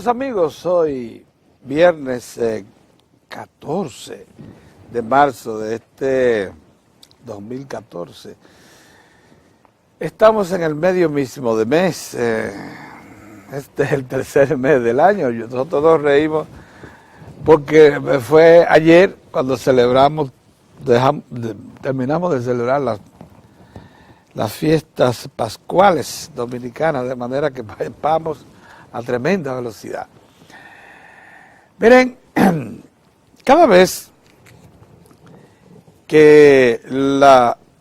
Saludos amigos, hoy viernes 14 de marzo de este 2014. Estamos en el medio mismo de mes, este es el tercer mes del año, nosotros nos reímos porque fue ayer cuando terminamos de celebrar las fiestas pascuales dominicanas, de manera que vamos a tremenda velocidad. Miren, cada vez que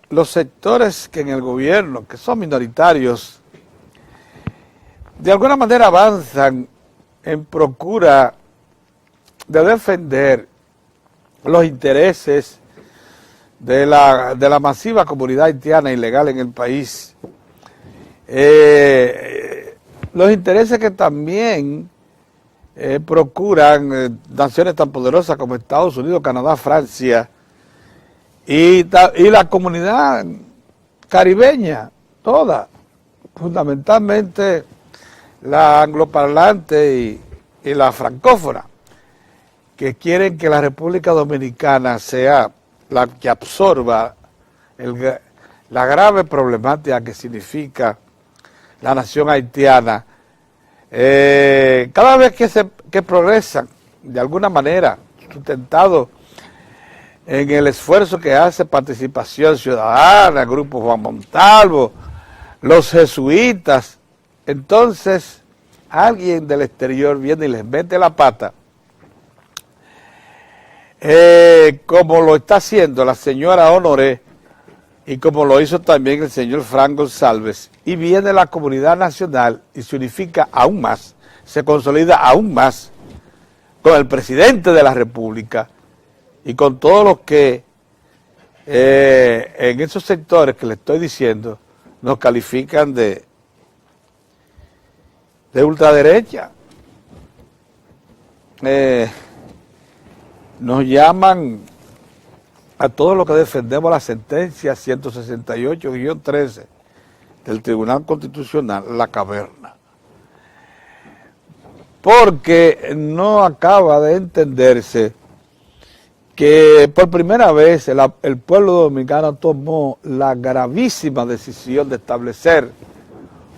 los sectores que en el gobierno, que son minoritarios, de alguna manera avanzan en procura de defender los intereses de la masiva comunidad haitiana ilegal en el país, los intereses que también procuran naciones tan poderosas como Estados Unidos, Canadá, Francia y la comunidad caribeña, toda, fundamentalmente la angloparlante y la francófona, que quieren que la República Dominicana sea la que absorba la grave problemática que significa la nación haitiana. Cada vez que progresan, de alguna manera, sustentado en el esfuerzo que hace Participación Ciudadana, el Grupo Juan Montalvo, los jesuitas, entonces alguien del exterior viene y les mete la pata, como lo está haciendo la señora Honoré y como lo hizo también el señor Frank González, y viene la comunidad nacional y se unifica aún más, se consolida aún más con el presidente de la República y con todos los que en esos sectores que le estoy diciendo nos califican de ultraderecha. Nos llaman a todos los que defendemos la sentencia 168-13 del Tribunal Constitucional, la caverna. Porque no acaba de entenderse que por primera vez el pueblo dominicano tomó la gravísima decisión de establecer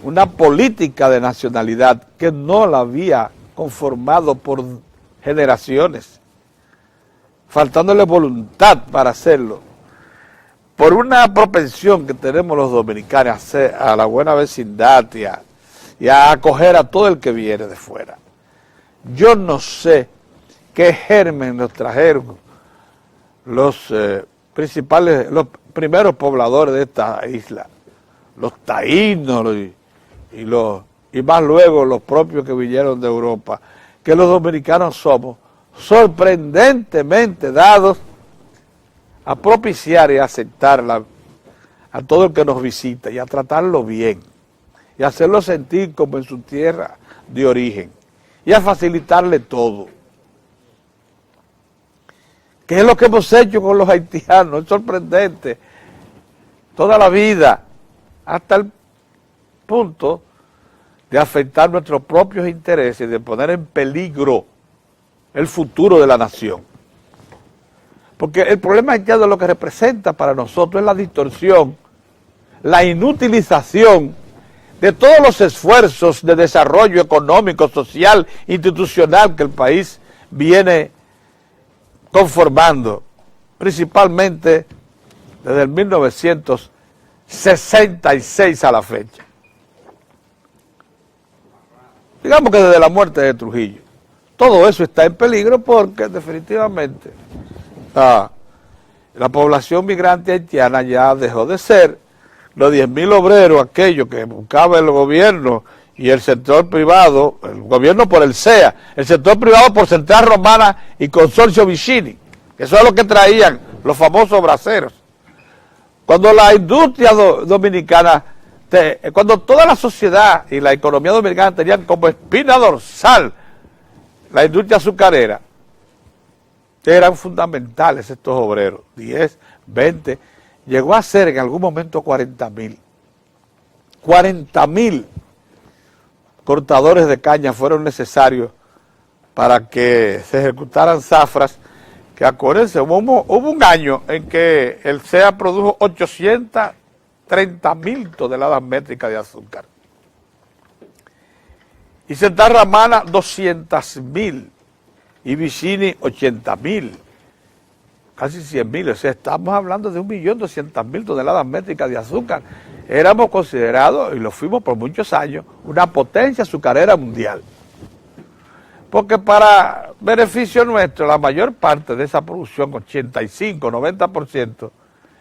una política de nacionalidad que no la había conformado por generaciones, faltándole voluntad para hacerlo, por una propensión que tenemos los dominicanos a la buena vecindad y a acoger a todo el que viene de fuera. Yo no sé qué germen nos trajeron los primeros pobladores de esta isla, los taínos y más luego los propios que vinieron de Europa, que los dominicanos somos sorprendentemente dados a propiciar y a aceptar a todo el que nos visita y a tratarlo bien y a hacerlo sentir como en su tierra de origen y a facilitarle todo. ¿Qué es lo que hemos hecho con los haitianos? Es sorprendente. Toda la vida, hasta el punto de afectar nuestros propios intereses y de poner en peligro el futuro de la nación. Porque el problema haitiano lo que representa para nosotros es la distorsión, la inutilización de todos los esfuerzos de desarrollo económico, social, institucional que el país viene conformando, principalmente desde el 1966 a la fecha. Digamos que desde la muerte de Trujillo. Todo eso está en peligro porque definitivamente la población migrante haitiana ya dejó de ser los 10.000 obreros, aquellos que buscaba el gobierno y el sector privado, el gobierno por el CEA, el sector privado por Central Romana y Consorcio Vicini, que eso es lo que traían los famosos braceros. Cuando la industria dominicana, cuando toda la sociedad y la economía dominicana tenían como espina dorsal la industria azucarera, eran fundamentales estos obreros, 10, 20, llegó a ser en algún momento 40.000. 40.000 cortadores de caña fueron necesarios para que se ejecutaran zafras, que acuérdense, hubo un año en que el CEA produjo 830,000 toneladas métricas de azúcar. Y Central Romana 200,000 y Vicini 80,000, casi 100,000, o sea, estamos hablando de 1.200.000 toneladas métricas de azúcar. Éramos considerados, y lo fuimos por muchos años, una potencia azucarera mundial. Porque para beneficio nuestro, la mayor parte de esa producción, 85, 90%,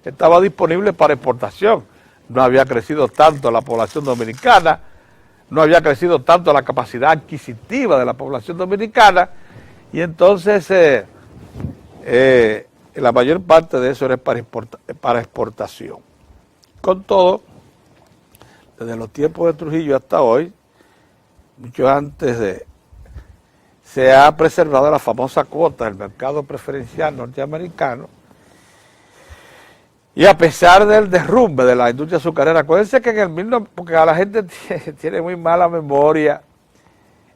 estaba disponible para exportación. No había crecido tanto la población dominicana, no había crecido tanto la capacidad adquisitiva de la población dominicana, y entonces la mayor parte de eso era para exportación. Con todo, desde los tiempos de Trujillo hasta hoy, mucho antes se ha preservado la famosa cuota del mercado preferencial norteamericano, y a pesar del derrumbe de la industria azucarera, acuérdense que porque a la gente tiene muy mala memoria,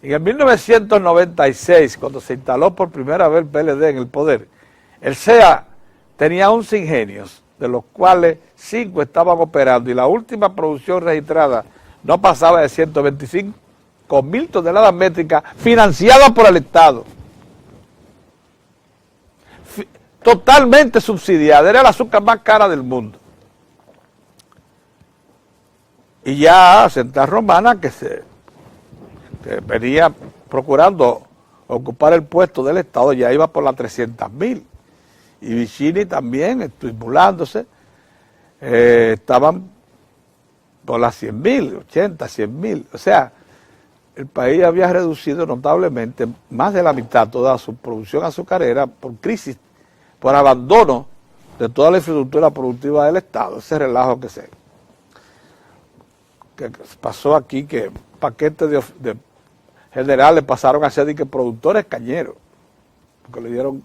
en el 1996, cuando se instaló por primera vez el PLD en el poder, el CEA tenía 11 ingenios, de los cuales 5 estaban operando, y la última producción registrada no pasaba de 125,000 toneladas métricas financiadas por el Estado. Totalmente subsidiada, era el azúcar más cara del mundo. Y ya Central Romana, que venía procurando ocupar el puesto del Estado, ya iba por las 300,000. Y Vicini también, estimulándose, estaban por las 100,000, 80, 100,000. O sea, el país había reducido notablemente, más de la mitad, toda su producción azucarera por crisis, por abandono de toda la infraestructura productiva del Estado. Ese relajo que pasó aquí, que paquetes de generales pasaron a ser productores cañeros, porque le dieron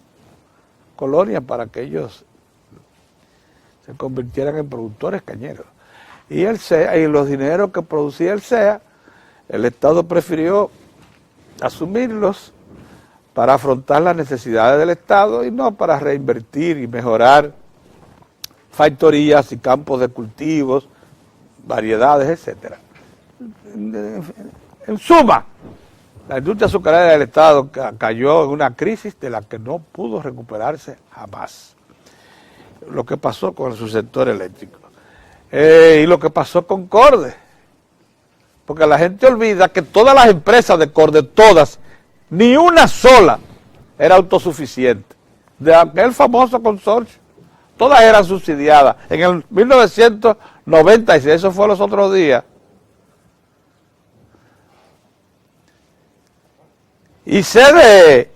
colonias para que ellos se convirtieran en productores cañeros. Y el CEA, y los dineros que producía el CEA, el Estado prefirió asumirlos para afrontar las necesidades del Estado y no para reinvertir y mejorar factorías y campos de cultivos, variedades, etcétera. En suma, la industria azucarera del Estado cayó en una crisis de la que no pudo recuperarse jamás. Lo que pasó con su sector eléctrico. Y lo que pasó con Corde. Porque la gente olvida que todas las empresas de Corde, todas, ni una sola era autosuficiente. De aquel famoso consorcio, todas eran subsidiadas. En el 1996, eso fue los otros días. Y CDE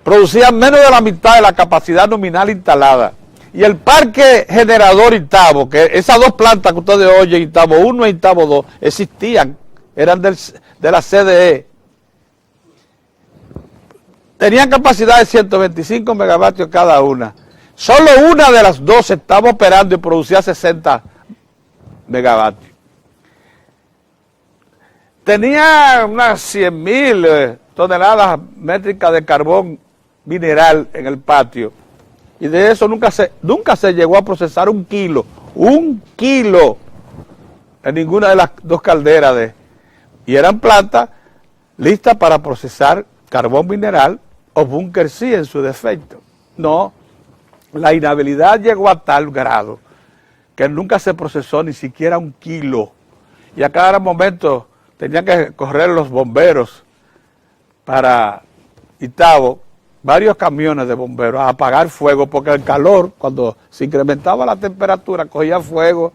producía menos de la mitad de la capacidad nominal instalada. Y el parque generador Itabo, que esas dos plantas que ustedes oyen, Itabo 1 y Itabo 2, existían, eran de la CDE. Tenían capacidad de 125 megavatios cada una. Solo una de las dos estaba operando y producía 60 megavatios. Tenía unas 100,000 toneladas métricas de carbón mineral en el patio, y de eso nunca se llegó a procesar un kilo en ninguna de las dos calderas y eran plantas listas para procesar carbón mineral o búnker sí en su defecto. No, la inhabilidad llegó a tal grado que nunca se procesó ni siquiera un kilo, y a cada momento tenían que correr los bomberos para Itabo, varios camiones de bomberos a apagar fuego, porque el calor, cuando se incrementaba la temperatura, cogía fuego.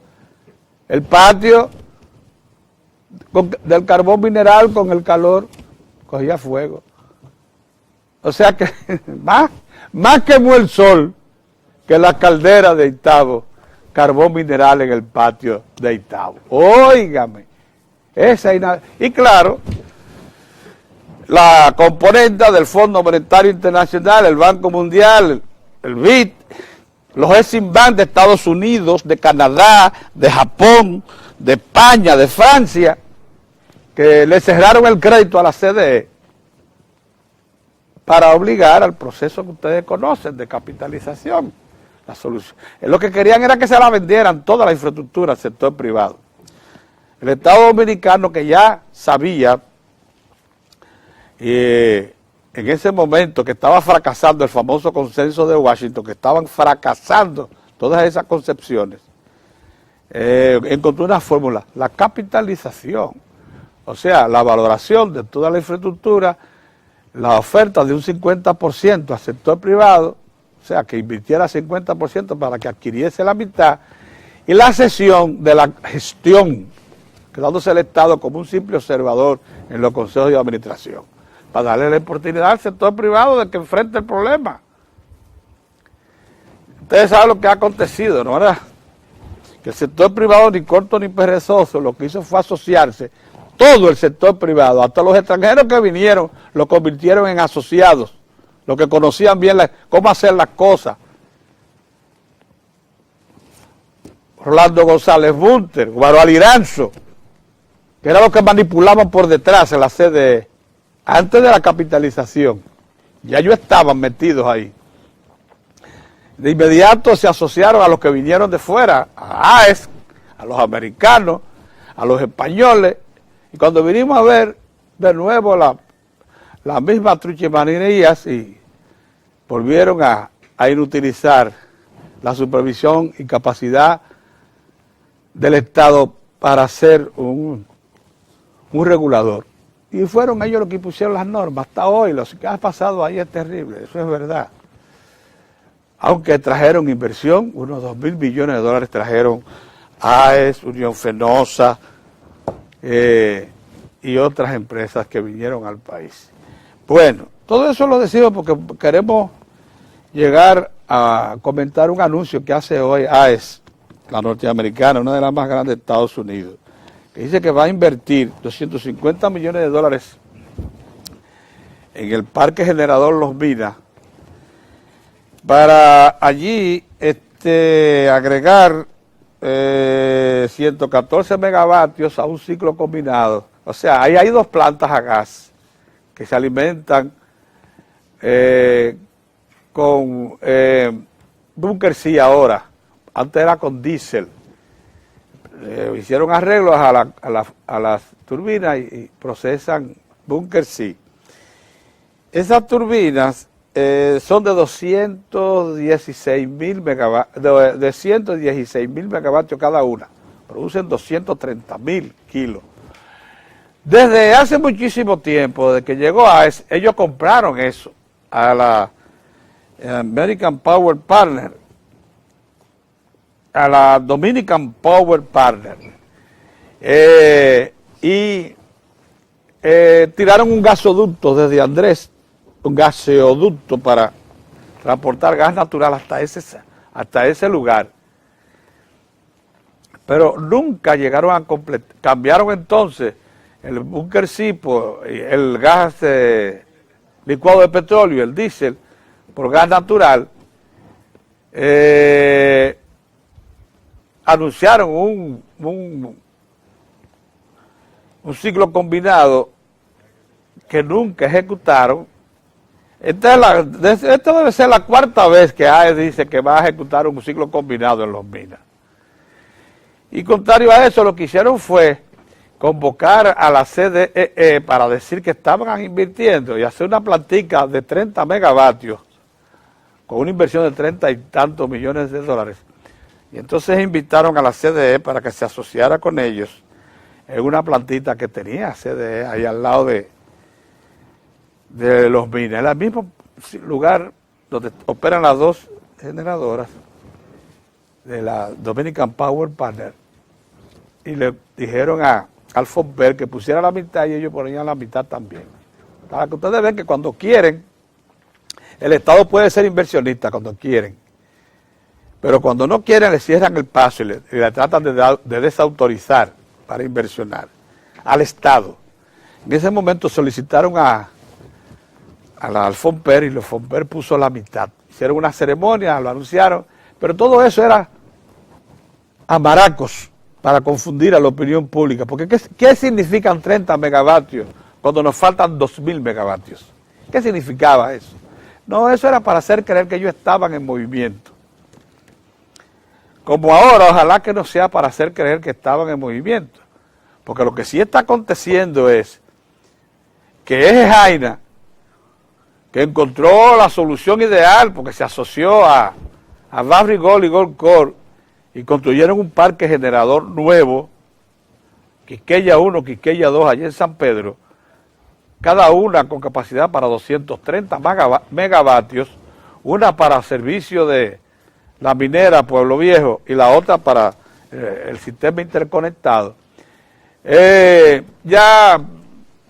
El patio del carbón mineral con el calor cogía fuego. O sea que más quemó el sol que la caldera de Itabo, carbón mineral en el patio de Itabo. Óigame, y claro, la componente del Fondo Monetario Internacional, el Banco Mundial, el BID, los Exim Bank de Estados Unidos, de Canadá, de Japón, de España, de Francia, que le cerraron el crédito a la CDE para obligar al proceso que ustedes conocen de capitalización. La solución. Lo que querían era que se la vendieran toda la infraestructura al sector privado. El Estado Dominicano, que ya sabía en ese momento que estaba fracasando el famoso consenso de Washington, que estaban fracasando todas esas concepciones, encontró una fórmula, la capitalización, o sea, la valoración de toda la infraestructura, la oferta de un 50% al sector privado, o sea, que invirtiera 50% para que adquiriese la mitad, y la cesión de la gestión, quedándose el Estado como un simple observador en los consejos de administración, para darle la oportunidad al sector privado de que enfrente el problema. Ustedes saben lo que ha acontecido, ¿no? ¿Verdad? Que el sector privado, ni corto ni perezoso, lo que hizo fue asociarse, todo el sector privado, hasta los extranjeros que vinieron, lo convirtieron en asociados, los que conocían bien cómo hacer las cosas. Rolando González Bunter, Guaro Aliranzo, que eran los que manipulaban por detrás en la CDE, antes de la capitalización. Ya ellos estaban metidos ahí. De inmediato se asociaron a los que vinieron de fuera, a AES, a los americanos, a los españoles, y cuando vinimos a ver de nuevo la misma truchimanías y volvieron a inutilizar la supervisión y capacidad del Estado para ser un regulador. Y fueron ellos los que pusieron las normas. Hasta hoy lo que ha pasado ahí es terrible, eso es verdad. Aunque trajeron inversión, unos 2.000 billones de dólares trajeron AES, Unión Fenosa y otras empresas que vinieron al país. Bueno, todo eso lo decimos porque queremos llegar a comentar un anuncio que hace hoy AES, la norteamericana, una de las más grandes de Estados Unidos, que dice que va a invertir 250 millones de dólares en el Parque Generador Los Minas para allí agregar 114 megavatios a un ciclo combinado. O sea, ahí hay dos plantas a gas que se alimentan con Bunker C ahora, antes era con diésel. Hicieron arreglos a las turbinas y procesan Bunker C. Esas turbinas son de 216.000 megavatios, de 116.000 megavatios cada una. Producen 230.000 kilos. Desde hace muchísimo tiempo, desde que llegó AES, ellos compraron eso a la American Power Partner, a la Dominican Power Partner, y tiraron un gasoducto desde Andrés, un gaseoducto para transportar gas natural hasta ese lugar. Pero nunca llegaron a completar. Cambiaron entonces el Bunker C por el gas licuado de petróleo, el diésel, por gas natural. Anunciaron un ciclo combinado que nunca ejecutaron. Esta debe ser la cuarta vez que AES dice que va a ejecutar un ciclo combinado en Los Minas. Y contrario a eso, lo que hicieron fue convocar a la CDE para decir que estaban invirtiendo y hacer una plantica de 30 megavatios con una inversión de 30 y tantos millones de dólares. Y entonces invitaron a la CDE para que se asociara con ellos en una plantita que tenía CDE ahí al lado de Los Minas, en el mismo lugar donde operan las dos generadoras de la Dominican Power Partner, y le dijeron al Fonber que pusiera la mitad y ellos ponían la mitad también. Para que ustedes vean que cuando quieren, el Estado puede ser inversionista cuando quieren, pero cuando no quieren le cierran el paso y le tratan de desautorizar para inversionar al Estado. En ese momento solicitaron al Fonper y el Fonper puso la mitad. Hicieron una ceremonia, lo anunciaron, pero todo eso era a maracos para confundir a la opinión pública. Porque ¿qué significan 30 megavatios cuando nos faltan 2.000 megavatios? ¿Qué significaba eso? No, eso era para hacer creer que ellos estaban en movimiento. Como ahora, ojalá que no sea para hacer creer que estaban en movimiento. Porque lo que sí está aconteciendo es que es Jaina, que encontró la solución ideal porque se asoció a Barrick Gold y Gold Corp y construyeron un parque generador nuevo, Quisqueya 1, Quisqueya 2, allá en San Pedro, cada una con capacidad para 230 megavatios, una para servicio de la minera Pueblo Viejo y la otra para el sistema interconectado. Ya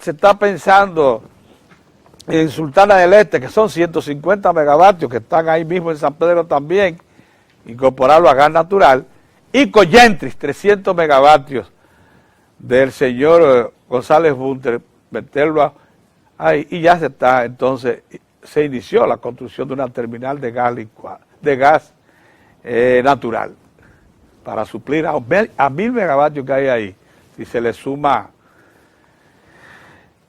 se está pensando en Sultana del Este, que son 150 megavatios, que están ahí mismo en San Pedro también, incorporarlo a gas natural, y Coyentris, 300 megavatios del señor González Bunter, meterlo ahí, y ya entonces se inició la construcción de una terminal de gas natural, para suplir a 1.000 megavatios que hay ahí, si se le suma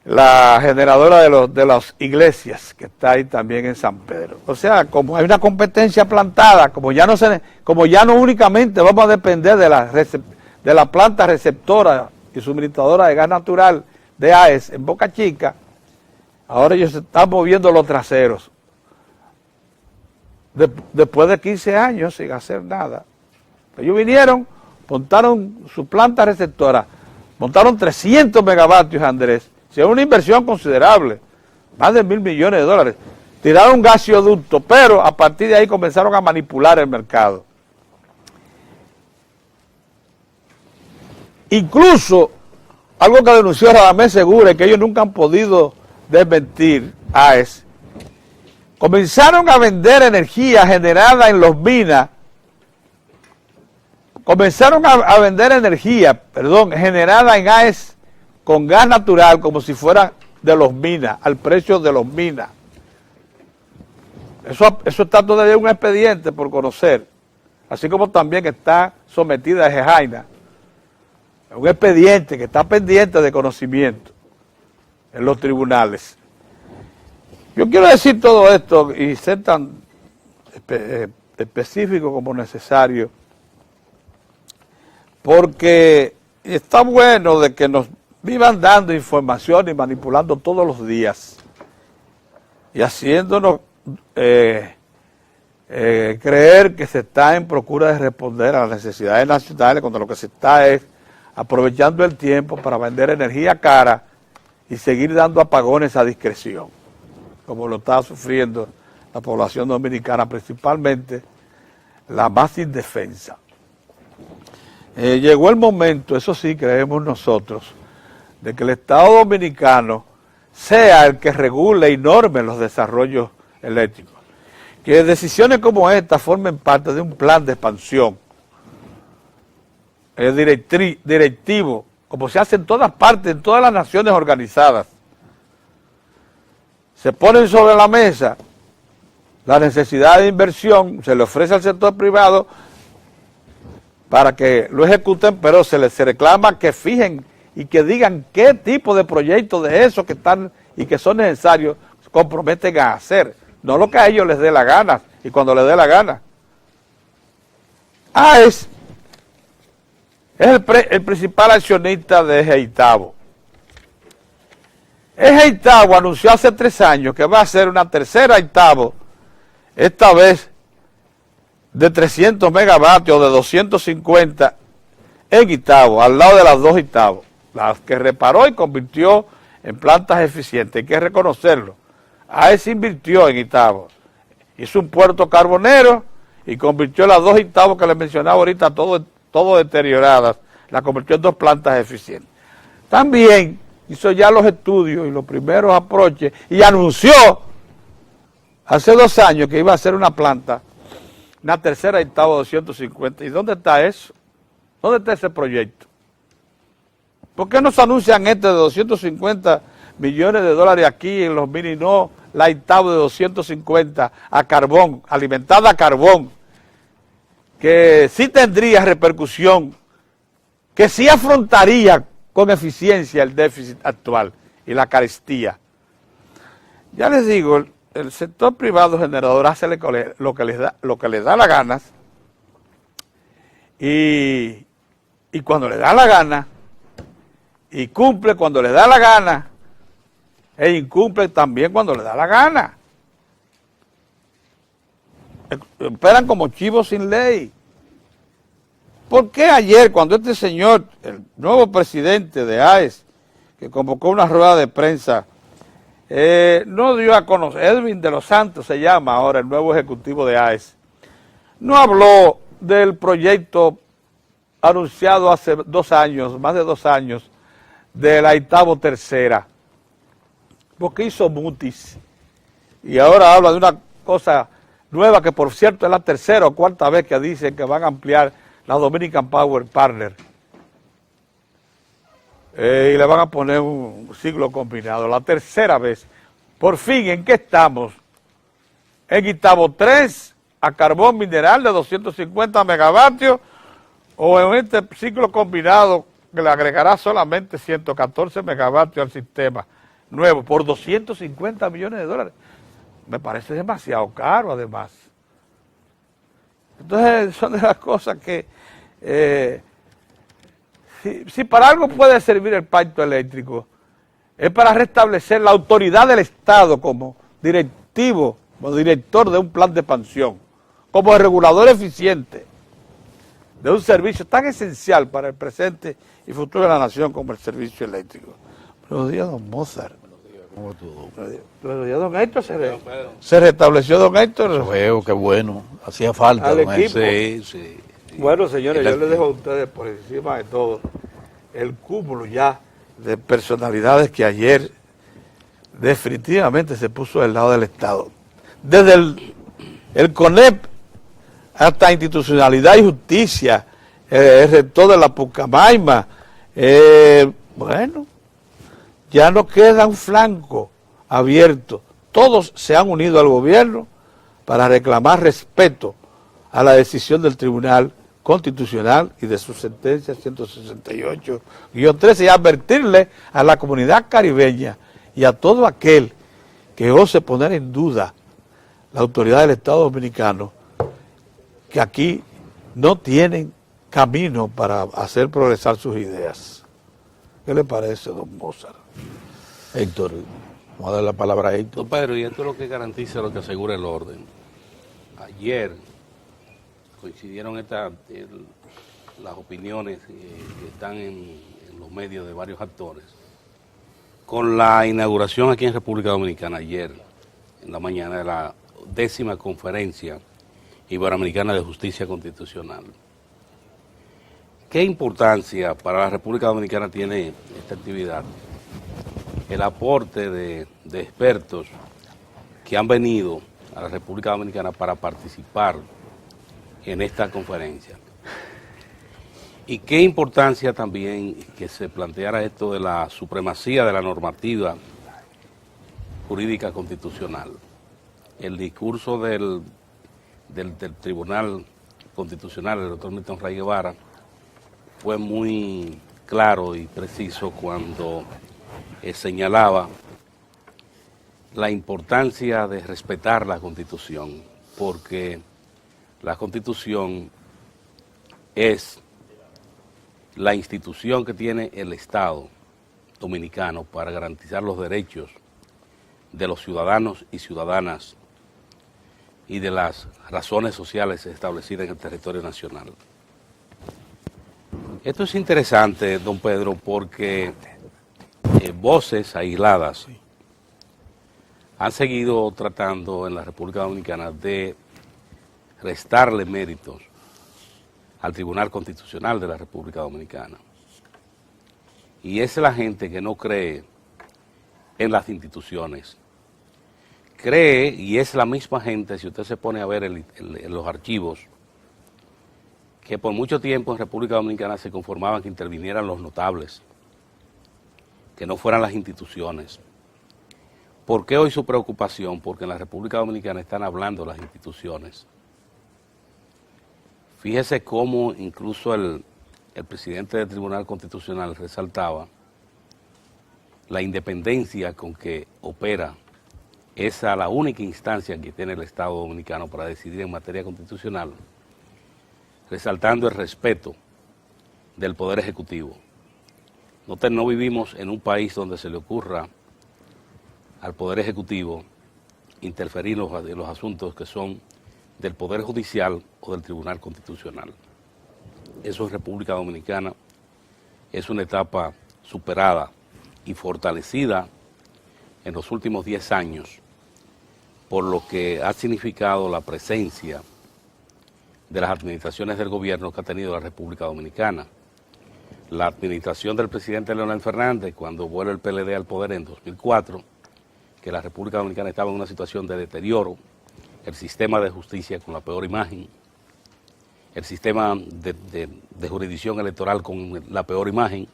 la generadora de las iglesias que está ahí también en San Pedro. O sea, como hay una competencia plantada, como ya no únicamente vamos a depender de la planta receptora y suministradora de gas natural de AES en Boca Chica, ahora ellos se están moviendo los traseros. Después de 15 años sin hacer nada. Ellos vinieron, montaron su planta receptora, montaron 300 megavatios, Andrés. Es una inversión considerable, más de $1.000 millones. Tiraron un gasoducto, pero a partir de ahí comenzaron a manipular el mercado. Incluso, algo que denunció Radamés Segura, que ellos nunca han podido desmentir, AES, comenzaron a vender energía generada en Los Minas, generada en AES, con gas natural, como si fuera de Los Minas, al precio de Los Minas. Eso está todavía en un expediente por conocer, así como también está sometida a Jaina, un expediente que está pendiente de conocimiento en los tribunales. Yo quiero decir todo esto y ser tan específico como necesario, porque está bueno de que nos vivan dando información y manipulando todos los días y haciéndonos creer que se está en procura de responder a las necesidades nacionales, cuando lo que se está es aprovechando el tiempo para vender energía cara y seguir dando apagones a discreción, como lo está sufriendo la población dominicana, principalmente la más indefensa. Llegó el momento, eso sí creemos nosotros, de que el Estado Dominicano sea el que regule y norme los desarrollos eléctricos. Que decisiones como esta formen parte de un plan de expansión directivo, como se hace en todas partes, en todas las naciones organizadas. Se ponen sobre la mesa la necesidad de inversión, se le ofrece al sector privado para que lo ejecuten, pero se les reclama que fijen y que digan qué tipo de proyectos de esos que están y que son necesarios se comprometen a hacer, no lo que a ellos les dé la gana y cuando les dé la gana. AES es el principal accionista de Ejeitabo. Ejeitabo anunció hace 3 años que va a hacer una tercera Ejeitabo, esta vez de 300 megavatios, de 250 en Itabo, al lado de las 2 Itabo, las que reparó y convirtió en plantas eficientes. Hay que reconocerlo. AES invirtió en Itabo, hizo un puerto carbonero y convirtió las 2 Itabo que les mencionaba ahorita, todo deterioradas, la convirtió en 2 plantas eficientes. También hizo ya los estudios y los primeros aproches y anunció hace 2 años que iba a hacer una planta, una tercera Itabo 250. ¿Y dónde está eso? ¿Dónde está ese proyecto? ¿Por qué no se anuncian de 250 millones de dólares aquí en Los Minas y no la Itabo de 250 a carbón, alimentada a carbón, que sí tendría repercusión que sí afrontaría con eficiencia el déficit actual y la carestía. Ya les digo, el sector privado generador hace lo que les da la gana, y cuando le da la gana, y cumple cuando le da la gana, e incumple también cuando le da la gana. Operan como chivos sin ley. ¿Por qué ayer, cuando este señor, el nuevo presidente de AES, que convocó una rueda de prensa, no dio a conocer, Edwin de los Santos se llama ahora el nuevo ejecutivo de AES, no habló del proyecto anunciado hace 2 años, más de 2 años, de la Itabo Tercera, porque hizo mutis, y ahora habla de una cosa nueva que por cierto es la 3ª o 4ª vez que dicen que van a ampliar la Dominican Power Partner, y le van a poner un ciclo combinado, la 3ª vez. Por fin, ¿en qué estamos? En Itabo 3, a carbón mineral de 250 megavatios, o en este ciclo combinado que le agregará solamente 114 megavatios al sistema nuevo por 250 millones de dólares. Me parece demasiado caro, además. Entonces, son de las cosas que, si para algo puede servir el pacto eléctrico, es para restablecer la autoridad del Estado como directivo, como director de un plan de expansión, como el regulador eficiente de un servicio tan esencial para el presente y futuro de la nación como el servicio eléctrico. Buenos días, don Mozart. ¿Cómo tú? Buenos días, don Héctor. ¿Se restableció, don Héctor? Veo, qué bueno. Hacía falta, al don equipo. Sí. Bueno, señores, yo les dejo a ustedes por encima de todo el cúmulo ya de personalidades que ayer definitivamente se puso del lado del Estado. Desde el CONEP hasta Institucionalidad y Justicia, el rector de la Pucamaima, bueno, ya no queda un flanco abierto. Todos se han unido al gobierno para reclamar respeto a la decisión del Tribunal Constitucional y de su sentencia 168-13 y advertirle a la comunidad caribeña y a todo aquel que ose poner en duda la autoridad del Estado Dominicano que aquí no tienen camino para hacer progresar sus ideas. ¿Qué le parece, don Mozart? Héctor, vamos a dar la palabra a Héctor. Don Pedro, y esto es lo que garantiza, lo que asegura el orden. Ayer coincidieron las opiniones que están en los medios de varios actores con la inauguración aquí en República Dominicana ayer en la mañana de la 10ª Conferencia Iberoamericana de Justicia Constitucional. ¿Qué importancia para la República Dominicana tiene esta actividad? El aporte de expertos que han venido a la República Dominicana para participar en esta conferencia. Y qué importancia también que se planteara esto de la supremacía de la normativa jurídica constitucional. El discurso del Tribunal Constitucional, el doctor Milton Ray Guevara, fue muy claro y preciso cuando señalaba la importancia de respetar la Constitución, porque la Constitución es la institución que tiene el Estado dominicano para garantizar los derechos de los ciudadanos y ciudadanas y de las razones sociales establecidas en el territorio nacional. Esto es interesante, don Pedro, porque voces aisladas han seguido tratando en la República Dominicana de restarle méritos al Tribunal Constitucional de la República Dominicana. Y es la gente que no cree en las instituciones. Cree, y es la misma gente, si usted se pone a ver en los archivos, que por mucho tiempo en República Dominicana se conformaban que intervinieran los notables, que no fueran las instituciones. ¿Por qué hoy su preocupación? Porque en la República Dominicana están hablando las instituciones. Fíjese cómo incluso el el presidente del Tribunal Constitucional resaltaba la independencia con que opera esa la única instancia que tiene el Estado Dominicano para decidir en materia constitucional, resaltando el respeto del Poder Ejecutivo. No vivimos en un país donde se le ocurra al Poder Ejecutivo interferir en los asuntos que son del Poder Judicial o del Tribunal Constitucional. Eso en República Dominicana es una etapa superada y fortalecida en los últimos 10 años por lo que ha significado la presencia de las administraciones del gobierno que ha tenido la República Dominicana. La administración del presidente Leonel Fernández, cuando vuelve el PLD al poder en 2004, que la República Dominicana estaba en una situación de deterioro, el sistema de justicia con la peor imagen, el sistema de jurisdicción electoral con la peor imagen,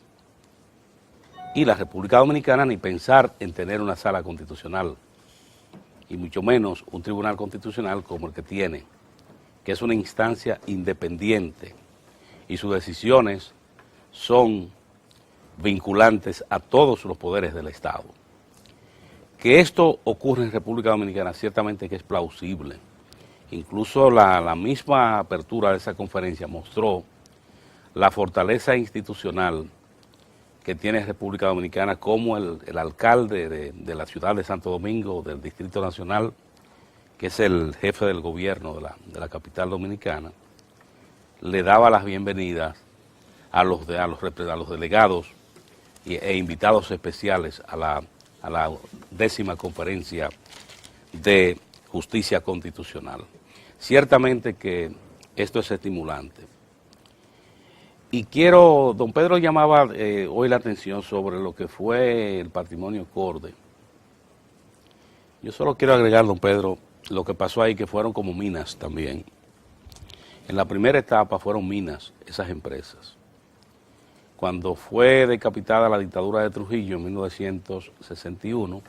y la República Dominicana ni pensar en tener una sala constitucional, y mucho menos un tribunal constitucional como el que tiene, que es una instancia independiente, y sus decisiones son vinculantes a todos los poderes del Estado. Que esto ocurre en República Dominicana ciertamente que es plausible. Incluso la misma apertura de esa conferencia mostró la fortaleza institucional que tiene República Dominicana, como el alcalde de la ciudad de Santo Domingo, del Distrito Nacional, que es el jefe del gobierno de la capital dominicana, le daba las bienvenidas a los delegados e invitados especiales a la 10ª conferencia de justicia constitucional. Ciertamente que esto es estimulante. Y don Pedro llamaba hoy la atención sobre lo que fue el patrimonio Corde. Yo solo quiero agregar, don Pedro, lo que pasó ahí, que fueron como minas también. En la primera etapa fueron minas esas empresas. Cuando fue decapitada la dictadura de Trujillo en 1961,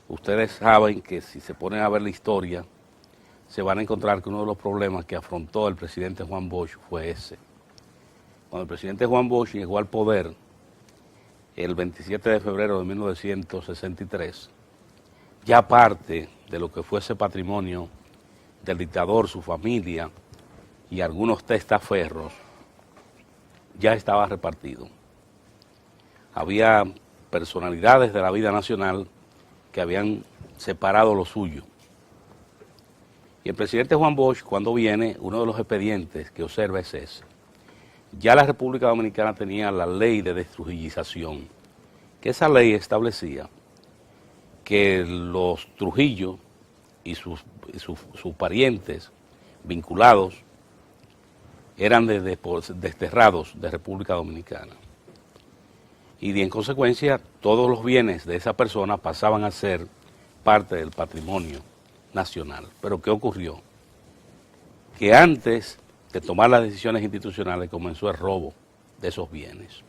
ustedes saben que si se ponen a ver la historia, se van a encontrar que uno de los problemas que afrontó el presidente Juan Bosch fue ese. Cuando el presidente Juan Bosch llegó al poder, el 27 de febrero de 1963, ya parte de lo que fue ese patrimonio del dictador, su familia y algunos testaferros, ya estaba repartido. Había personalidades de la vida nacional que habían separado lo suyo. Y el presidente Juan Bosch, cuando viene, uno de los expedientes que observa es ese. Ya la República Dominicana tenía la ley de destrujillización, que esa ley establecía que los Trujillo y sus parientes vinculados eran desterrados de República Dominicana. Y en consecuencia, todos los bienes de esa persona pasaban a ser parte del patrimonio nacional. Pero ¿qué ocurrió? Que antes de tomar las decisiones institucionales comenzó el robo de esos bienes.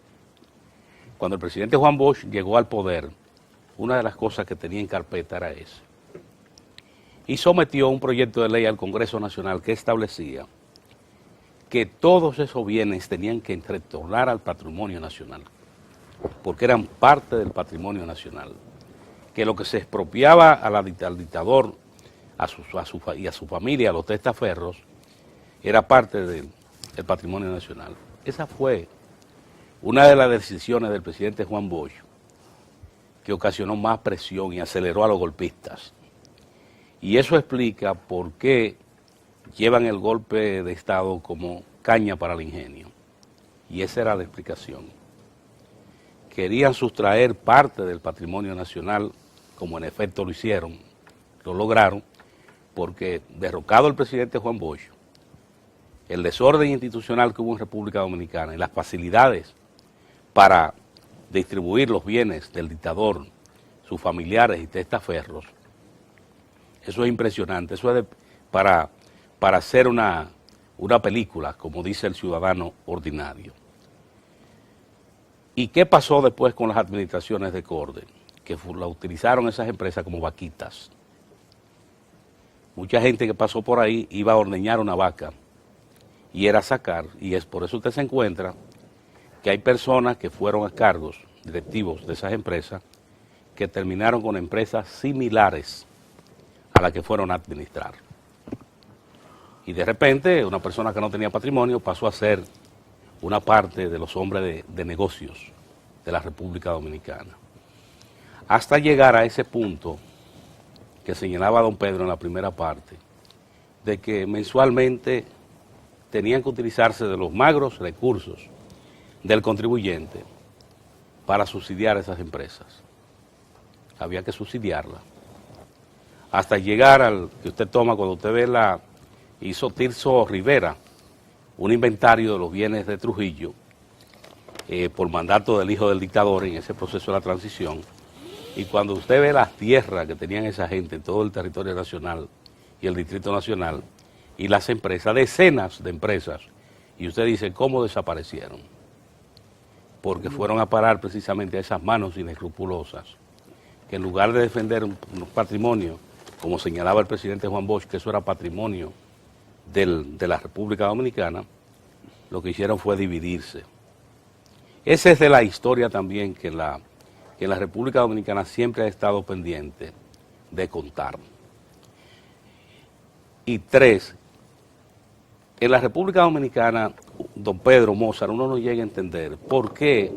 Cuando el presidente Juan Bosch llegó al poder, una de las cosas que tenía en carpeta era esa. Y sometió un proyecto de ley al Congreso Nacional que establecía que todos esos bienes tenían que retornar al patrimonio nacional, porque eran parte del patrimonio nacional, que lo que se expropiaba al dictador y a su familia, a los testaferros, era parte del patrimonio nacional. Esa fue una de las decisiones del presidente Juan Bosch que ocasionó más presión y aceleró a los golpistas. Y eso explica por qué llevan el golpe de Estado como caña para el ingenio. Y esa era la explicación. Querían sustraer parte del patrimonio nacional, como en efecto lo hicieron, lo lograron, porque derrocado el presidente Juan Bosch, el desorden institucional que hubo en República Dominicana y las facilidades para distribuir los bienes del dictador, sus familiares y testaferros, eso es impresionante. Eso es para hacer una película, como dice el ciudadano ordinario. ¿Y qué pasó después con las administraciones de Corde? Que la utilizaron esas empresas como vaquitas. Mucha gente que pasó por ahí iba a ordeñar una vaca y era sacar, y es por eso usted se encuentra que hay personas que fueron a cargos directivos de esas empresas que terminaron con empresas similares a las que fueron a administrar. Y de repente, una persona que no tenía patrimonio pasó a ser una parte de los hombres de negocios de la República Dominicana. Hasta llegar a ese punto que señalaba don Pedro en la primera parte, de que mensualmente tenían que utilizarse de los magros recursos del contribuyente para subsidiar esas empresas. Había que subsidiarla. Hasta llegar al que usted toma cuando usted ve hizo Tirso Rivera un inventario de los bienes de Trujillo por mandato del hijo del dictador en ese proceso de la transición, y cuando usted ve las tierras que tenían esa gente en todo el territorio nacional y el Distrito Nacional y las empresas, decenas de empresas, y usted dice, ¿cómo desaparecieron? Porque fueron a parar precisamente a esas manos inescrupulosas, que en lugar de defender un patrimonio, como señalaba el presidente Juan Bosch, que eso era patrimonio de la República Dominicana, lo que hicieron fue dividirse. Esa es de la historia también que la República Dominicana siempre ha estado pendiente de contar. Y tres, en la República Dominicana, don Pedro Mozart, uno no llega a entender por qué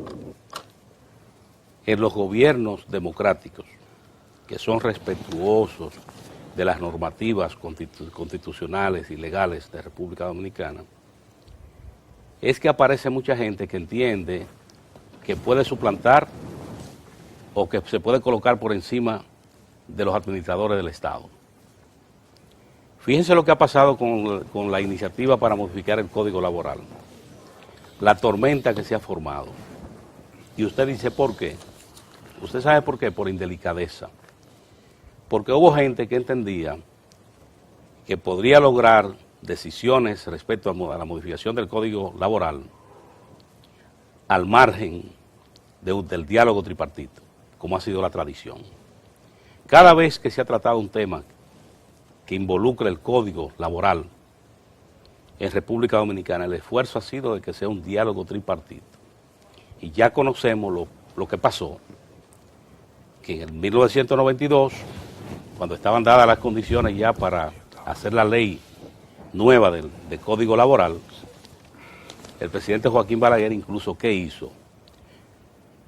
en los gobiernos democráticos, que son respetuosos de las normativas constitucionales y legales de República Dominicana, es que aparece mucha gente que entiende que puede suplantar o que se puede colocar por encima de los administradores del Estado. Fíjense lo que ha pasado con la iniciativa para modificar el Código Laboral, la tormenta que se ha formado. Y usted dice, ¿por qué? ¿Usted sabe por qué? Por indelicadeza. Porque hubo gente que entendía que podría lograr decisiones respecto a la modificación del Código Laboral al margen del diálogo tripartito, como ha sido la tradición. Cada vez que se ha tratado un tema que involucra el Código Laboral en República Dominicana, el esfuerzo ha sido de que sea un diálogo tripartito. Y ya conocemos lo que pasó, que en 1992, cuando estaban dadas las condiciones ya para hacer la ley nueva del Código Laboral, el presidente Joaquín Balaguer incluso, ¿qué hizo?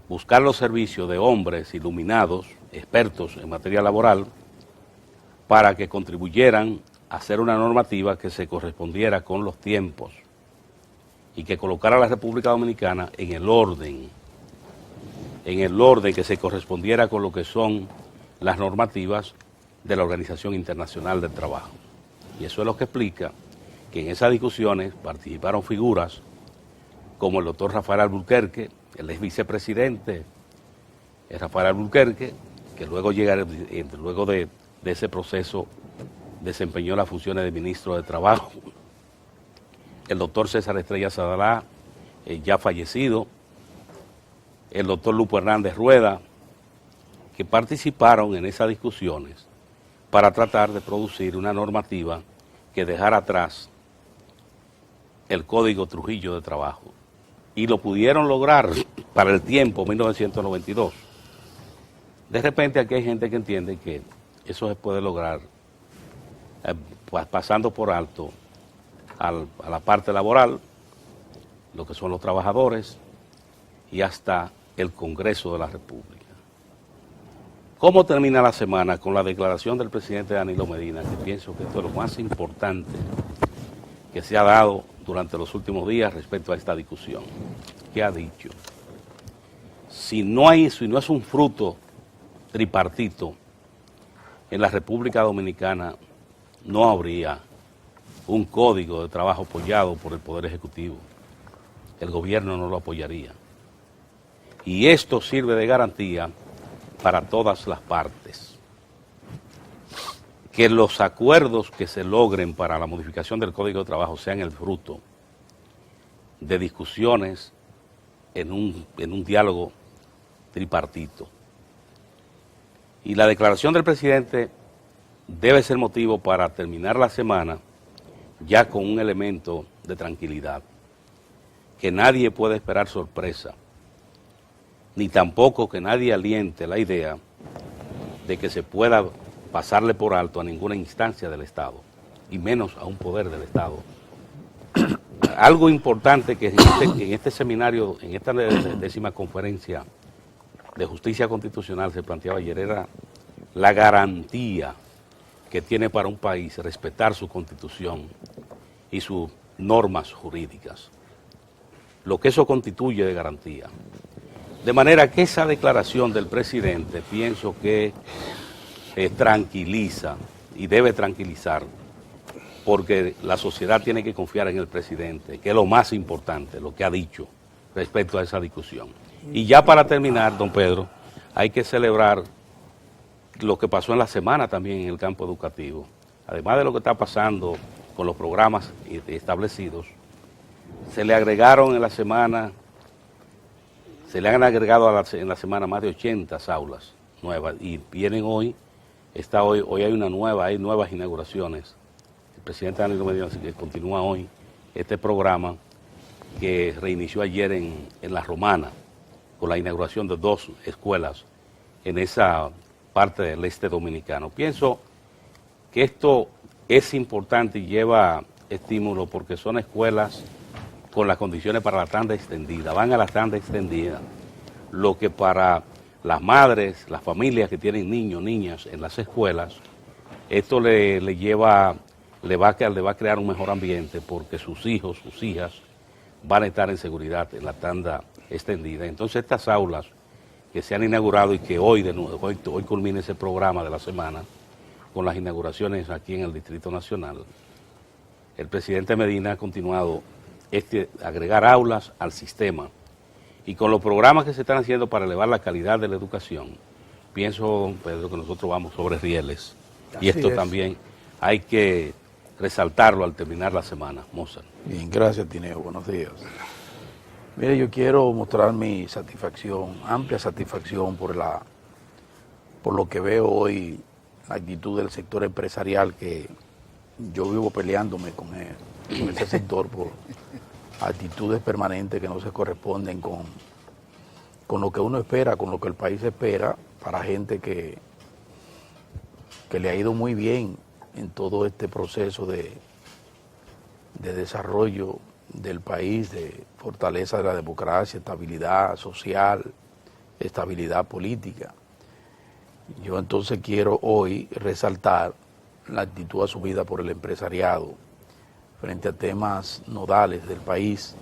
Buscar los servicios de hombres iluminados, expertos en materia laboral, para que contribuyeran a hacer una normativa que se correspondiera con los tiempos y que colocara a la República Dominicana en el orden que se correspondiera con lo que son las normativas de la Organización Internacional del Trabajo. Y eso es lo que explica que en esas discusiones participaron figuras como el doctor Rafael Alburquerque, el ex vicepresidente Rafael Alburquerque, que luego de ese proceso desempeñó las funciones de ministro de Trabajo, el doctor César Estrella Sadalá, ya fallecido, el doctor Lupo Hernández Rueda, que participaron en esas discusiones para tratar de producir una normativa que dejara atrás el Código Trujillo de Trabajo. Y lo pudieron lograr para el tiempo 1992. De repente aquí hay gente que entiende que eso se puede lograr pasando por alto a la parte laboral, lo que son los trabajadores y hasta el Congreso de la República. ¿Cómo termina la semana? Con la declaración del presidente Danilo Medina, que pienso que esto es lo más importante que se ha dado durante los últimos días respecto a esta discusión. ¿Qué ha dicho? Si no es un fruto tripartito, en la República Dominicana no habría un código de trabajo apoyado por el Poder Ejecutivo. El gobierno no lo apoyaría. Y esto sirve de garantía para todas las partes. Que los acuerdos que se logren para la modificación del Código de Trabajo sean el fruto de discusiones en un diálogo tripartito. Y la declaración del presidente debe ser motivo para terminar la semana ya con un elemento de tranquilidad, que nadie puede esperar sorpresa, ni tampoco que nadie aliente la idea de que se pueda pasarle por alto a ninguna instancia del Estado, y menos a un poder del Estado. Algo importante que en este seminario, en esta 10ª conferencia de justicia constitucional se planteaba ayer era la garantía que tiene para un país respetar su constitución y sus normas jurídicas, lo que eso constituye de garantía. De manera que esa declaración del presidente pienso que tranquiliza y debe tranquilizar, porque la sociedad tiene que confiar en el presidente, que es lo más importante, lo que ha dicho respecto a esa discusión. Y ya para terminar, don Pedro, hay que celebrar lo que pasó en la semana también en el campo educativo. Además de lo que está pasando con los programas establecidos, se le agregaron en la semana, se le han agregado en la semana más de 80 aulas nuevas y vienen hoy, hoy hay hay nuevas inauguraciones. El presidente Danilo Medina así que continúa hoy este programa que reinició ayer en La Romana, con la inauguración de 2 escuelas en esa parte del este dominicano. Pienso que esto es importante y lleva estímulo porque son escuelas con las condiciones para la tanda extendida, van a la tanda extendida, lo que para las madres, las familias que tienen niños, niñas en las escuelas, esto le va a crear un mejor ambiente porque sus hijos, sus hijas van a estar en seguridad en la tanda extendida. Entonces estas aulas que se han inaugurado y que hoy culmina ese programa de la semana con las inauguraciones aquí en el Distrito Nacional, el presidente Medina ha continuado agregar aulas al sistema y con los programas que se están haciendo para elevar la calidad de la educación, pienso, don Pedro, que nosotros vamos sobre rieles. Y esto también hay que resaltarlo al terminar la semana. Mozart. Bien, gracias, Tineo. Buenos días. Mire, yo quiero mostrar mi satisfacción, amplia satisfacción por lo que veo hoy, la actitud del sector empresarial, que yo vivo peleándome con ese sector por actitudes permanentes que no se corresponden con lo que uno espera, con lo que el país espera, para gente que le ha ido muy bien en todo este proceso de desarrollo del país, de fortaleza de la democracia, estabilidad social, estabilidad política. Yo entonces quiero hoy resaltar la actitud asumida por el empresariado frente a temas nodales del país.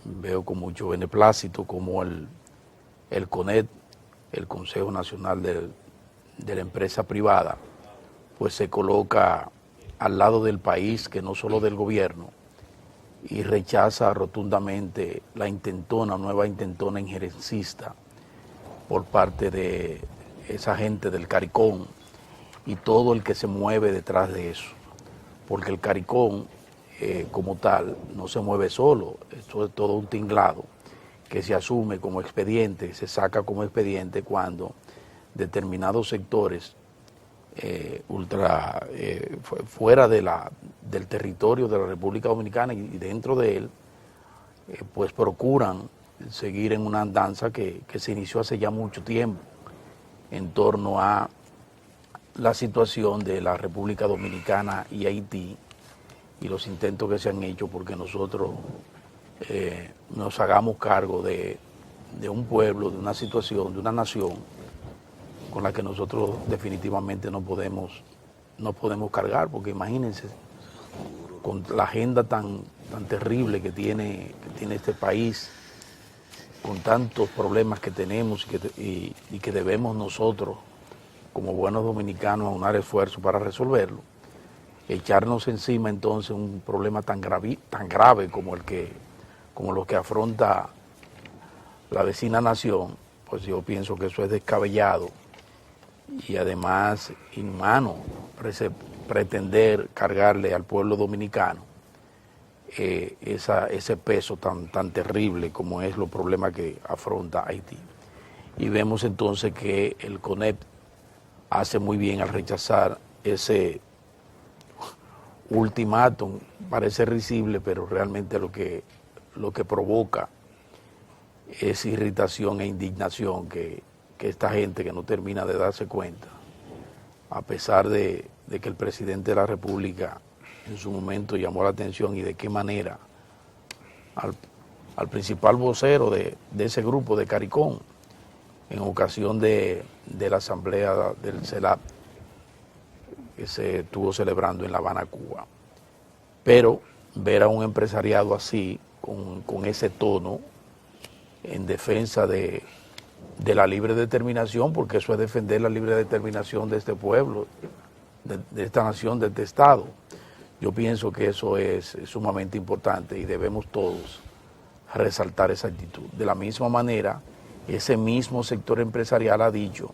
Veo con mucho beneplácito como el CONET, el Consejo Nacional de la Empresa Privada, pues se coloca al lado del país, que no solo del gobierno, y rechaza rotundamente la nueva intentona injerencista por parte de esa gente del CARICOM y todo el que se mueve detrás de eso, porque el CARICOM como tal no se mueve solo, esto es todo un tinglado que se asume como expediente, se saca como expediente cuando determinados sectores fuera del territorio de la República Dominicana y dentro de él, pues procuran seguir en una andanza que se inició hace ya mucho tiempo en torno a la situación de la República Dominicana y Haití y los intentos que se han hecho porque nosotros nos hagamos cargo de un pueblo, de una situación, de una nación con la que nosotros definitivamente no podemos cargar, porque imagínense, con la agenda tan terrible que tiene este país, con tantos problemas que tenemos y que debemos nosotros, como buenos dominicanos, aunar esfuerzo para resolverlo, echarnos encima entonces un problema tan grave como lo que afronta la vecina nación, pues yo pienso que eso es descabellado y además inhumano pretender cargarle al pueblo dominicano ese peso tan terrible como es los problemas que afronta Haití. Y vemos entonces que el CONEP hace muy bien al rechazar ultimátum parece risible, pero realmente lo que provoca es irritación e indignación que esta gente que no termina de darse cuenta, a pesar de que el presidente de la República en su momento llamó la atención y de qué manera al principal vocero de ese grupo de CARICOM, en ocasión de la asamblea del CELAP que se estuvo celebrando en La Habana, Cuba. Pero ver a un empresariado así, con ese tono, en defensa de la libre determinación, porque eso es defender la libre determinación de este pueblo, de esta nación, de este Estado. Yo pienso que eso es sumamente importante y debemos todos resaltar esa actitud. De la misma manera, ese mismo sector empresarial ha dicho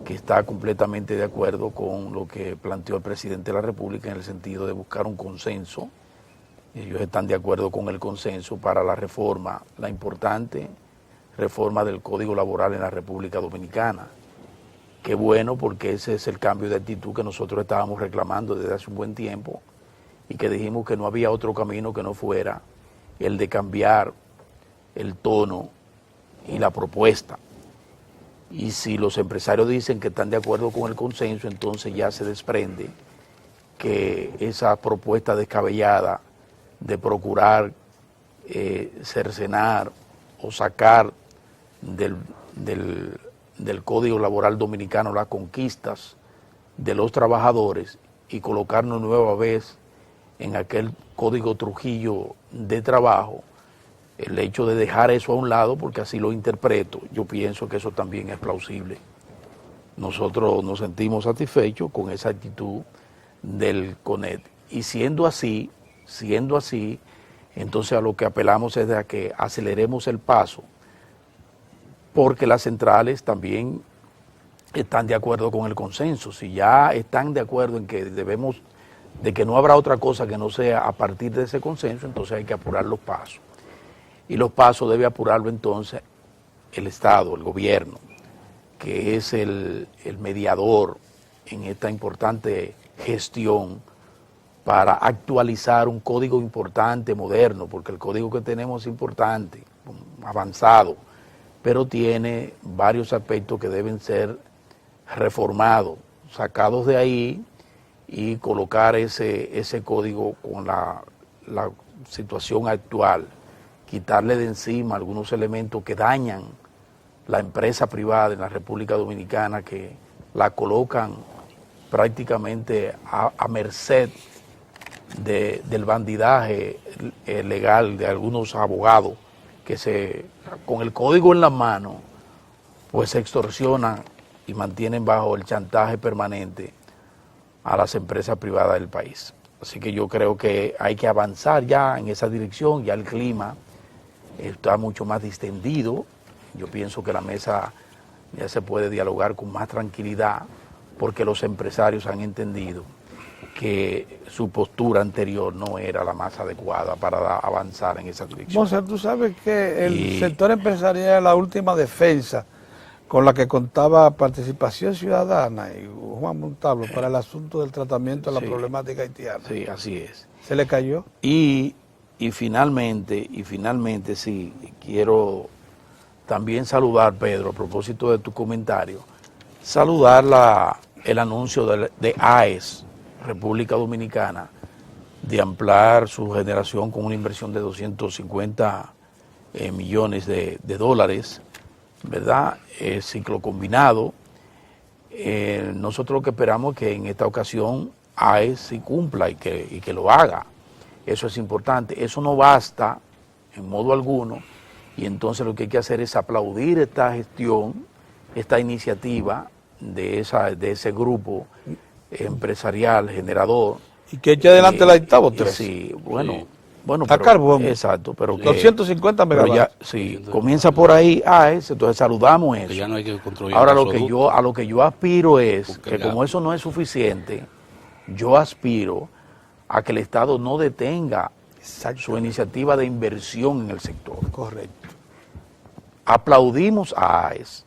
que está completamente de acuerdo con lo que planteó el presidente de la República en el sentido de buscar un consenso. Ellos están de acuerdo con el consenso para la reforma, la importante reforma del Código Laboral en la República Dominicana. Qué bueno, porque ese es el cambio de actitud que nosotros estábamos reclamando desde hace un buen tiempo y que dijimos que no había otro camino que no fuera el de cambiar el tono y la propuesta. Y si los empresarios dicen que están de acuerdo con el consenso, entonces ya se desprende que esa propuesta descabellada de procurar cercenar o sacar del Código Laboral Dominicano las conquistas de los trabajadores y colocarnos nueva vez en aquel Código Trujillo de trabajo, el hecho de dejar eso a un lado, porque así lo interpreto, yo pienso que eso también es plausible. Nosotros nos sentimos satisfechos con esa actitud del CONET. Y siendo así, entonces a lo que apelamos es a que aceleremos el paso, porque las centrales también están de acuerdo con el consenso. Si ya están de acuerdo en que de que no habrá otra cosa que no sea a partir de ese consenso, entonces hay que apurar los pasos. Y los pasos debe apurarlo entonces el Estado, el gobierno, que es el mediador en esta importante gestión para actualizar un código importante, moderno, porque el código que tenemos es importante, avanzado, pero tiene varios aspectos que deben ser reformados, sacados de ahí y colocar ese código con la situación actual, quitarle de encima algunos elementos que dañan la empresa privada en la República Dominicana, que la colocan prácticamente a merced del bandidaje legal de algunos abogados que con el código en la mano pues se extorsionan y mantienen bajo el chantaje permanente a las empresas privadas del país. Así que yo creo que hay que avanzar ya en esa dirección. Ya el clima está mucho más distendido. Yo pienso que la mesa ya se puede dialogar con más tranquilidad, porque los empresarios han entendido que su postura anterior no era la más adecuada para avanzar en esa dirección. Monser, tú sabes que el sector empresarial es la última defensa con la que contaba Participación Ciudadana y Juan Montalvo para el asunto del tratamiento de la problemática haitiana. Sí, así es. ¿Se le cayó? Y finalmente sí, quiero también saludar, Pedro, a propósito de tu comentario, saludar el anuncio de AES, República Dominicana, de ampliar su generación con una inversión de 250 millones de dólares, ¿verdad? Ciclo combinado. Nosotros lo que esperamos es que en esta ocasión AES sí cumpla y que lo haga. Eso es importante. Eso no basta en modo alguno, y entonces lo que hay que hacer es aplaudir esta gestión, esta iniciativa de ese grupo empresarial, generador. Y que eche adelante la dictadura. Sí, bueno, a carbón. Exacto, pero 250 megavatios. Sí, comienza por ahí entonces saludamos eso. Ya no hay que construir. Ahora a lo que yo aspiro es que, como eso no es suficiente, yo aspiro a que el Estado no detenga su iniciativa de inversión en el sector. Correcto. Aplaudimos a AES,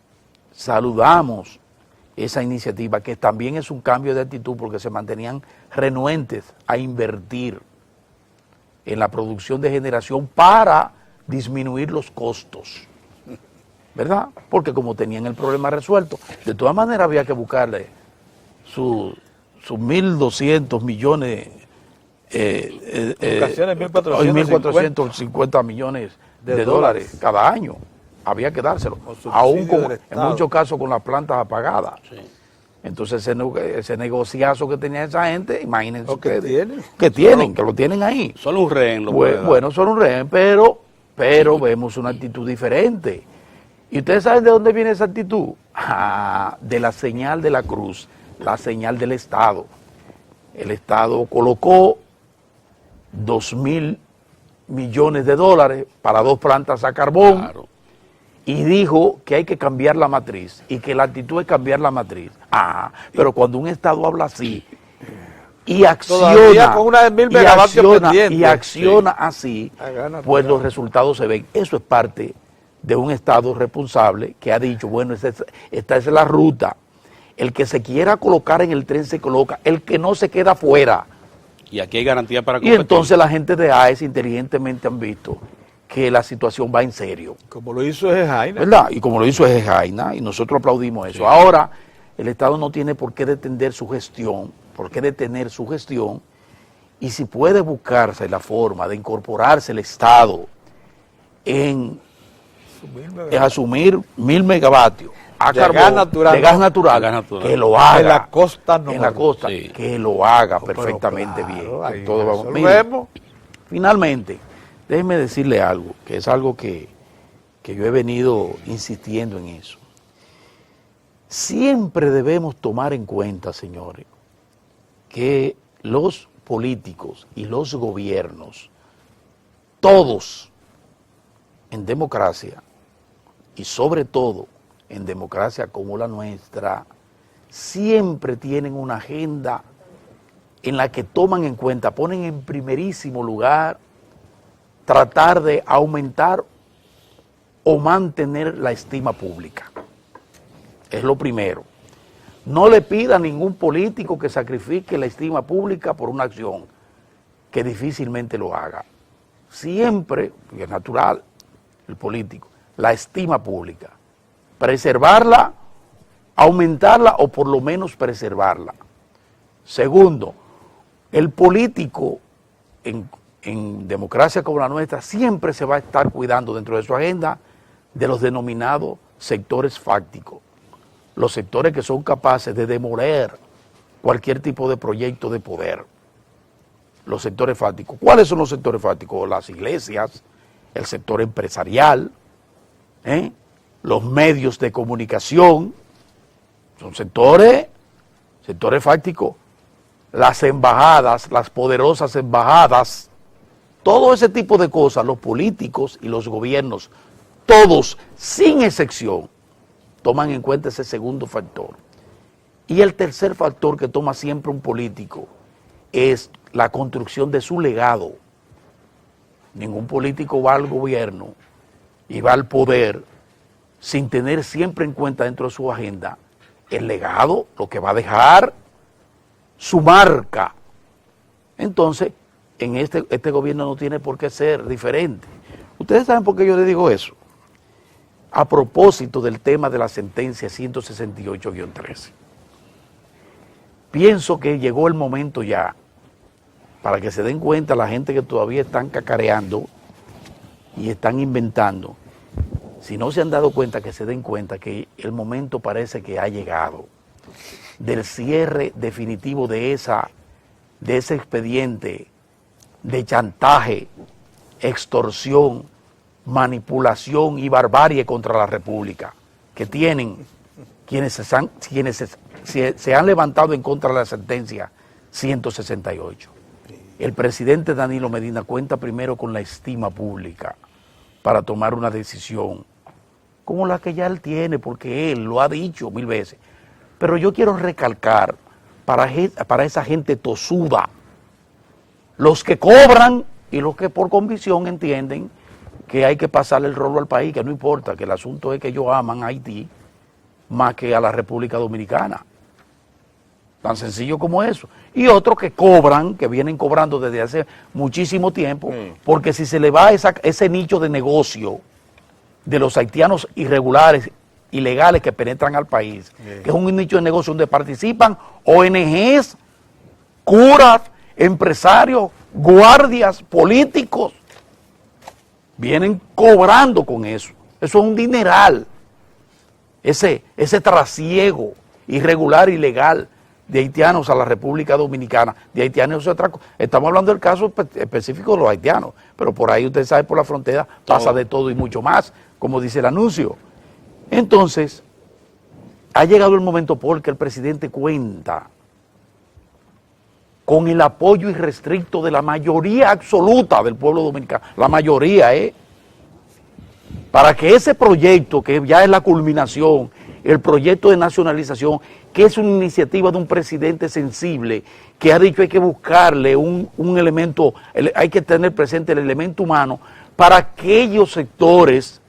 saludamos esa iniciativa, que también es un cambio de actitud porque se mantenían renuentes a invertir en la producción de generación para disminuir los costos, ¿verdad? Porque como tenían el problema resuelto, de todas maneras había que buscarle sus 1.200 millones, ocasiones 1.450 millones de dólares cada año. Había que dárselo, aún en muchos casos con las plantas apagadas. Sí. Entonces ese negociazo que tenía esa gente, imagínense ustedes, que lo tienen ahí. Solo un rehén lo bueno, solo un rehén, pero vemos una actitud diferente. ¿Y ustedes saben de dónde viene esa actitud? De la señal de la cruz, la señal del Estado. El Estado colocó 2.000 millones de dólares para 2 plantas a carbón. Claro. Y dijo que hay que cambiar la matriz y que la actitud es cambiar la matriz. Pero cuando un Estado habla así y acciona, con una de 1.000 megavatios y acciona así, pues los resultados se ven. Eso es parte de un Estado responsable que ha dicho, bueno, esta es la ruta. El que se quiera colocar en el tren se coloca, el que no se queda fuera. Y aquí hay garantía para competir. Y entonces la gente de AES inteligentemente han visto que la situación va en serio. Como lo hizo Ejejaina. ¿Verdad? Y como lo hizo Ejejaina, y nosotros aplaudimos eso. Sí. Ahora, el Estado no tiene por qué detener su gestión, y si puede buscarse la forma de incorporarse el Estado en asumir 1.000 megavatios a carbón, de gas natural, que lo haga. En la costa no. En la costa, sí. Que lo haga perfectamente bien. Que todo vamos. Mira, finalmente, déjeme decirle algo, que es algo que yo he venido insistiendo en eso. Siempre debemos tomar en cuenta, señores, que los políticos y los gobiernos, todos en democracia, y sobre todo en democracia como la nuestra, siempre tienen una agenda en la que toman en cuenta, ponen en primerísimo lugar tratar de aumentar o mantener la estima pública. Es lo primero. No le pida a ningún político que sacrifique la estima pública por una acción, que difícilmente lo haga. Siempre, y es natural, el político, la estima pública. Preservarla, aumentarla o por lo menos preservarla. Segundo, el político en democracia como la nuestra siempre se va a estar cuidando dentro de su agenda de los denominados sectores fácticos, los sectores que son capaces de demoler cualquier tipo de proyecto de poder. Los sectores fácticos. ¿Cuáles son los sectores fácticos? Las iglesias, el sector empresarial, los medios de comunicación, son sectores fácticos. Las embajadas, las poderosas embajadas, todo ese tipo de cosas, los políticos y los gobiernos, todos, sin excepción, toman en cuenta ese segundo factor. Y el tercer factor que toma siempre un político es la construcción de su legado. Ningún político va al gobierno y va al poder sin tener siempre en cuenta dentro de su agenda el legado, lo que va a dejar, su marca. Entonces, en este gobierno no tiene por qué ser diferente. ¿Ustedes saben por qué yo les digo eso? A propósito del tema de la sentencia 168-13. Pienso que llegó el momento ya para que se den cuenta la gente que todavía están cacareando y están inventando. Si no se han dado cuenta, que se den cuenta que el momento parece que ha llegado del cierre definitivo de ese expediente de chantaje, extorsión, manipulación y barbarie contra la República que tienen quienes se han levantado en contra de la sentencia 168. El presidente Danilo Medina cuenta primero con la estima pública para tomar una decisión como la que ya él tiene, porque él lo ha dicho 1000 veces. Pero yo quiero recalcar para esa gente tosuda, los que cobran y los que por convicción entienden que hay que pasarle el rolo al país, que no importa, que el asunto es que ellos aman a Haití, más que a la República Dominicana. Tan sencillo como eso. Y otros que cobran, que vienen cobrando desde hace muchísimo tiempo, porque si se le va ese nicho de negocio de los haitianos irregulares, ilegales que penetran al país, que es un nicho de negocio donde participan ONGs, curas, empresarios, guardias, políticos, vienen cobrando con eso. Eso es un dineral. Ese trasiego irregular, ilegal, de haitianos a la República Dominicana, de haitianos a otra cosa. Estamos hablando del caso específico de los haitianos, pero por ahí usted sabe, por la frontera pasa de todo y mucho más, como dice el anuncio. Entonces, ha llegado el momento porque el presidente cuenta con el apoyo irrestricto de la mayoría absoluta del pueblo dominicano, la mayoría, para que ese proyecto, que ya es la culminación, el proyecto de nacionalización, que es una iniciativa de un presidente sensible, que ha dicho hay que buscarle un elemento, hay que tener presente el elemento humano para aquellos sectores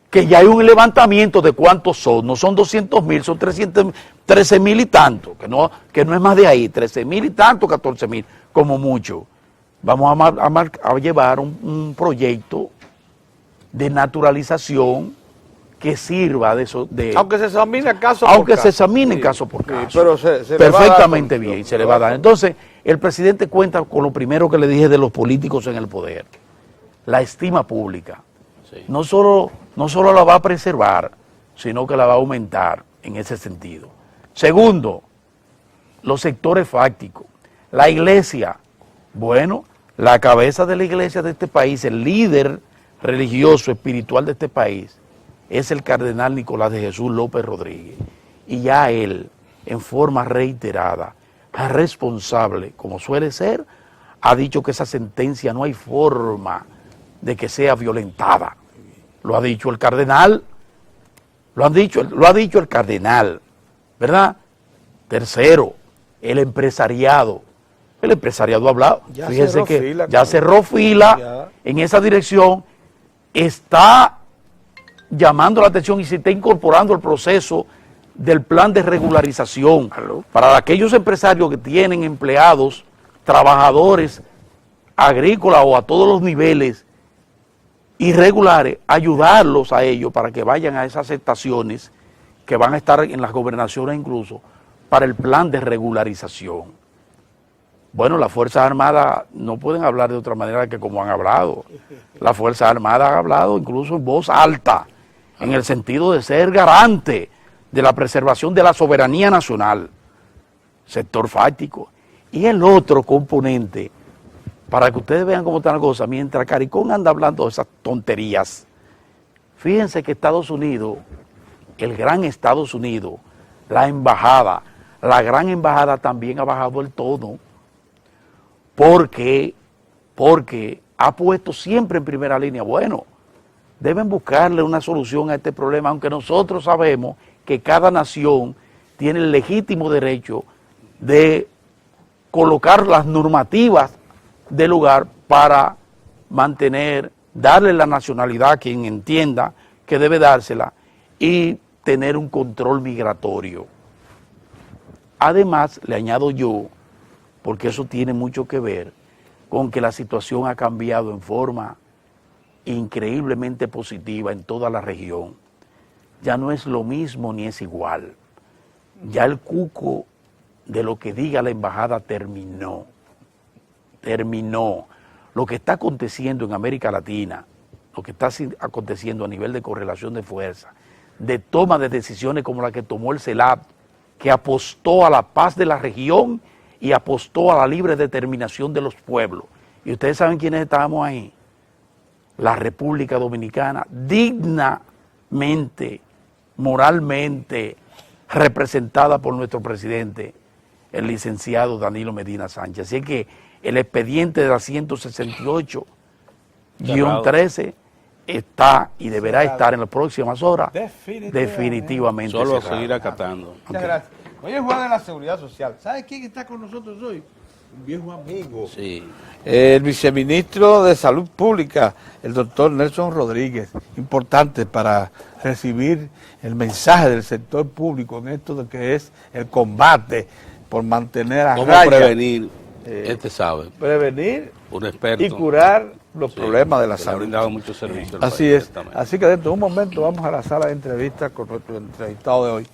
que ya hay un levantamiento de cuántos son, no son 200,000, son 13,000 y tanto, que no es más de ahí, 13,000 y tanto, 14,000, como mucho. Vamos a llevar un proyecto de naturalización que sirva de eso. Aunque se examine caso por caso. Aunque se examine caso por caso. Pero se perfectamente bien, se le va a dar. Entonces, el presidente cuenta con lo primero que le dije de los políticos en el poder, la estima pública. Sí. No solo la va a preservar, sino que la va a aumentar en ese sentido. Segundo, los sectores fácticos. La iglesia, bueno, la cabeza de la iglesia de este país, el líder religioso, espiritual de este país, es el cardenal Nicolás de Jesús López Rodríguez. Y ya él, en forma reiterada, responsable, como suele ser, ha dicho que esa sentencia no hay forma de que sea violentada. Lo ha dicho el cardenal, lo ha dicho el cardenal, ¿verdad? Tercero, el empresariado. El empresariado ha hablado. Fíjense que ya cerró fila en esa dirección, está llamando la atención y se está incorporando al proceso del plan de regularización para aquellos empresarios que tienen empleados, trabajadores agrícolas o a todos los niveles irregulares, ayudarlos a ellos para que vayan a esas estaciones que van a estar en las gobernaciones incluso para el plan de regularización. Bueno, las Fuerzas Armadas no pueden hablar de otra manera que como han hablado. Las Fuerzas Armadas han hablado incluso en voz alta, en el sentido de ser garante de la preservación de la soberanía nacional, sector fáctico. Y el otro componente, para que ustedes vean cómo está la cosa, mientras Caricón anda hablando de esas tonterías, fíjense que Estados Unidos, el gran Estados Unidos, la embajada, la gran embajada también ha bajado el tono, porque ha puesto siempre en primera línea, bueno, deben buscarle una solución a este problema, aunque nosotros sabemos que cada nación tiene el legítimo derecho de colocar las normativas del lugar para mantener, darle la nacionalidad a quien entienda que debe dársela y tener un control migratorio. Además, le añado yo, porque eso tiene mucho que ver con que la situación ha cambiado en forma increíblemente positiva en toda la región. Ya no es lo mismo ni es igual. Ya el cuco de lo que diga la embajada terminó. Lo que está aconteciendo en América Latina, lo que está aconteciendo a nivel de correlación de fuerza, de toma de decisiones como la que tomó el CELAC, que apostó a la paz de la región y apostó a la libre determinación de los pueblos. Y ustedes saben quiénes estábamos ahí. La República Dominicana, dignamente, moralmente representada por nuestro presidente, el licenciado Danilo Medina Sánchez. Así que el expediente de la 168-13 está y deberá estar en las próximas horas definitivamente solo cerrado. seguir acatando. Muchas gracias. Hoy es jueves de la Seguridad Social. ¿Sabe quién está con nosotros hoy? un viejo amigo. Sí. El viceministro de Salud Pública, el doctor Nelson Rodríguez, importante para recibir el mensaje del sector público en esto de que es el combate por mantener a ¿Cómo raya, prevenir? Este sabe, prevenir un experto. y curar los Sí, problemas de la que le ha salud. brindado muchos servicios al Así país, es. directamente. Así que dentro de un momento vamos a la sala de entrevistas con nuestro entrevistado de hoy.